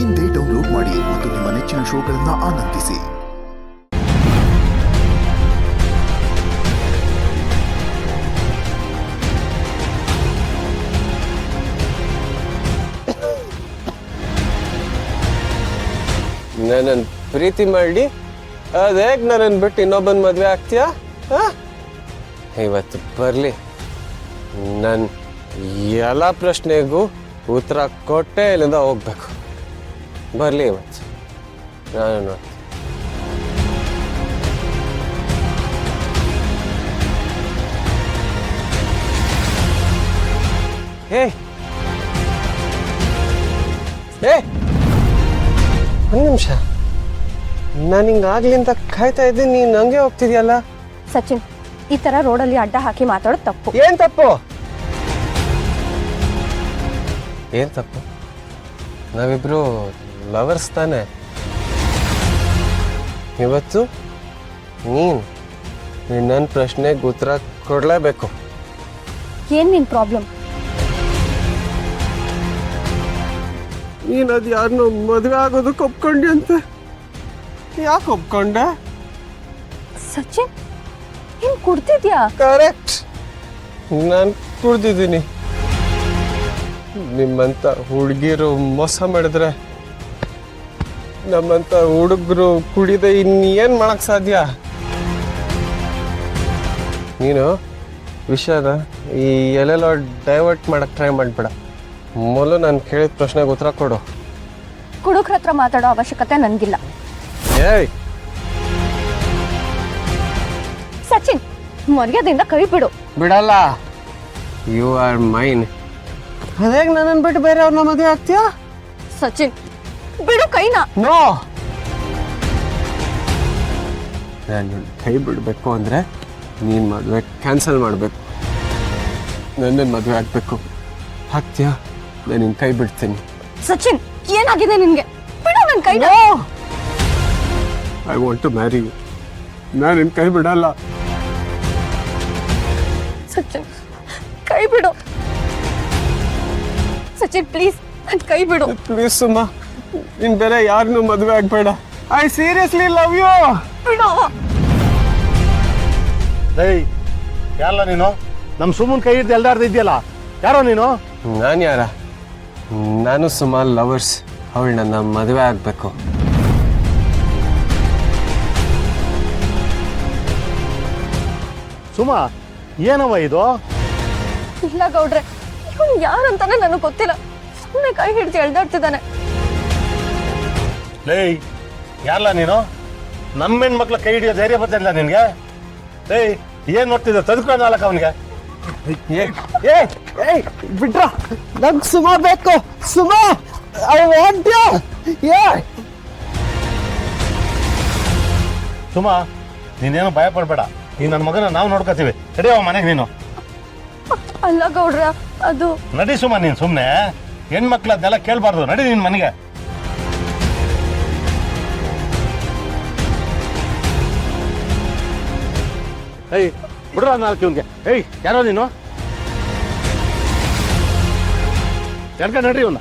ಇಂದೇ ಡೌನ್ಲೋಡ್ ಮಾಡಿ ಮತ್ತು ನಿಮ್ಮ ನೆಚ್ಚಿನ ಶೋಗಳನ್ನು ಆನಂದಿಸಿ. ನನ್ನನ್ನು ಪ್ರೀತಿ ಮಾಡಿ ಅದೇಗ್ ನನ್ನನ್ನು ಬಿಟ್ಟು ಇನ್ನೊಬ್ಬನ ಮದುವೆ ಆಗ್ತೀಯಾ? ಇವತ್ತು ಬರಲಿ, ನನ್ನ ಎಲ್ಲ ಪ್ರಶ್ನೆಗೂ ಉತ್ತರ ಕೊಟ್ಟೆ ಇಲ್ಲಿಂದ ಹೋಗ್ಬೇಕು. ಬರಲಿ ಇವತ್ತು, ನಾನು ನೋಡಿ. ಒಂದು ನಿಮಿಷ, ನಾನು ಹಿಂಗಾಗ್ಲಿಂದ ಕಾಯ್ತಾ ಇದ್ದೀನಿ, ನೀನು ಹಂಗೆ ಹೋಗ್ತಿದ್ಯಲ್ಲ. ಸಚಿನ್, ಈ ತರ ರೋಡಲ್ಲಿ ಅಡ್ಡ ಹಾಕಿ ಮಾತಾಡೋದು ತಪ್ಪು. ಏನ್ ತಪ್ಪು? ಏನ್ ತಪ್ಪು? ನಾವಿಬ್ರು ಲವರ್ಸ್ ತಾನೆ. ಇವತ್ತು ನೀನು ನನ್ನ ಪ್ರಶ್ನೆಗೆ ಉತ್ತರ ಕೊಡಲೇಬೇಕು. ಏನ್ ನಿನ್ ಪ್ರಾಬ್ಲಮ್? ನೀನು ಅದು ಯಾರನ್ನೋ ಮದುವೆ ಆಗೋದಕ್ಕೆ ಒಪ್ಕೊಂಡಿ ಅಂತ. ಯಾಕೆ ಒಪ್ಕೊಂಡೆ? ಸಚಿನ್, ಏನ್ ಕುಡ್ತಿದ್ಯಾ? ಕರೆಕ್ಟ್, ನಾನು ಕುಡ್ದಿದ್ದೀನಿ. ನಿಮ್ಮಂತ ಹುಡುಗಿರು ಮೋಸ ಮಾಡಿದ್ರೆ ನಮ್ಮಂತ ಹುಡುಗರು ಕುಡಿದೆ ಇನ್ನೇನು ಮಾಡಕ್ ಸಾಧ್ಯ? ನೀನು ವಿಷಯನ ಈ ಎಲ್ಲೆಲ್ಲೋ ಡೈವರ್ಟ್ ಮಾಡಕ್ ಟ್ರೈ ಮಾಡ್ಬೇಡ. ಮೊದಲು ನಾನು ಕೇಳಿದ ಪ್ರಶ್ನೆಗೆ ಉತ್ತರ ಕೊಡು. ಕುಡುಕ್ರ ಹತ್ರ ಮಾತಾಡೋ ಅವಶ್ಯಕತೆ ನನ್ಗಿಲ್ಲ. ಏಯ್ ಸಚಿನ್, ಮರ್ಯಾದೆಯಿಂದ ಕೈ ಬಿಡು. ಬಿಡಲ್ಲ. You are main. ಅದೇಗ ನನ್ನನ್ನು ಬಿಟ್ಟು ಬೇರೆ ಅವ್ರನ್ನ ಮದುವೆ ಆಗ್ತೀಯಾ? ಸಚಿನ್, ಬಿಡು ಕೈನ. ನೋ, ನಾನು ಕೈ ಬಿಡಬೇಕು ಅಂದರೆ ನೀನು ಮದುವೆ ಕ್ಯಾನ್ಸಲ್ ಮಾಡಬೇಕು. ನನ್ನನ್ನು ಮದುವೆ ಆಗಬೇಕು. ಆಗ್ತೀಯಾ? ನಾನು ನಿನ್ನ ಕೈ ಬಿಡ್ತೀನಿ. ಸಚಿನ್, ಏನಾಗಿದೆ ನಿನ್ಗೆ? ಬಿಡು ನನ್ನ ಕೈನ. I want to marry you. ನಾನು ನಿನ್ನ ಕೈ ಬಿಡಲ್ಲ. ಸಚಿನ್, ಕೈ ಬಿಡು. ಸಚಿನ್ ಪ್ಲೀಸ್, ನನ್ನ ಕೈ ಬಿಡು. ಪ್ಲೀಸ್ ಸುಮ್ಮ, ನೀನು ಬೇರೆ ಯಾರನ್ನೂ ಮದುವೆ ಆಗಬೇಡ. I seriously love you. ಬಿಡು. ಏಯ್, ಯಾರಲ್ಲ ನೀನು? ನಮ್ಮ ಸುಮ್ಮನ್ ಕೈ ಹಿಡ್ದು ಎಲ್ದಾರ್ದು ಇದೆಯಲ್ಲ, ಯಾರೋ ನೀನು? ನಾನು ಯಾರ? ನಾನು ಸುಮ್ಮ ಲವರ್ಸ್. ಅವಳು ನನ್ನ ಮದುವೆ ಆಗಬೇಕು. ಸುಮ, ಏನವ ಇದು? ಇಲ್ಲ ಗೌಡ್ರೆ, ಇವನು ಯಾರಂತಾನೆ ನನಗೆ ಗೊತ್ತಿಲ್ಲ. ಸುಮ್ಮನೆ ಕೈ ಹಿಡ್ದು ಎಳ್ದಾಡ್ತಿದ್ದಾನೆ. ಲೇಯ್, ಯಾರಲ್ಲ ನೀನು? ನಮ್ಮ ಹೆಣ್ಮಕ್ಳ ಕೈ ಹಿಡಿಯೋ ಧೈರ್ಯ ಬರ್ತಿಲ್ಲ ನಿನ್ಗೆ? ಏಯ್, ಏನ್ ನೋಡ್ತಿದ್ದ? ತೆಗೆದುಕೊಂಡು ನಾಲ್ಕ ಅವನಿಗೆ. ಬಿಟ್ರ, ನಂಗೆ ಸುಮ ಬೇಕು. ಸುಮ, ಐ ವಾಂಟ್ ಯು. ಸುಮ, ನೀನೇನು ಭಯ ಪಡ್ಬೇಡ. ಈ ನನ್ನ ಮಗನ ನಾವು ನೋಡ್ಕೋತೀವಿ. ತಡೆಯವ ಮನೆಗೆ ನೀನು. ಅಲ್ಲ ಗೌಡ್ರ, ಅದು ನಡಿ ಸುಮ, ನೀನು ಸುಮ್ಮನೆ ಹೆಣ್ಮಕ್ಳದ್ದೆಲ್ಲ ಕೇಳಬಾರ್ದು. ನಡಿ ನಿನ್ ಮನೆಗೆ. ಏಯ್, ಬಿಡ್ರ ನಾಲ್ಕು ಇವನ್ಗೆ. ಏಯ್, ಯಾರೋ ನೀನು? ಎಡ್ಕ ನಡ್ರಿ ಇವನ್ನ.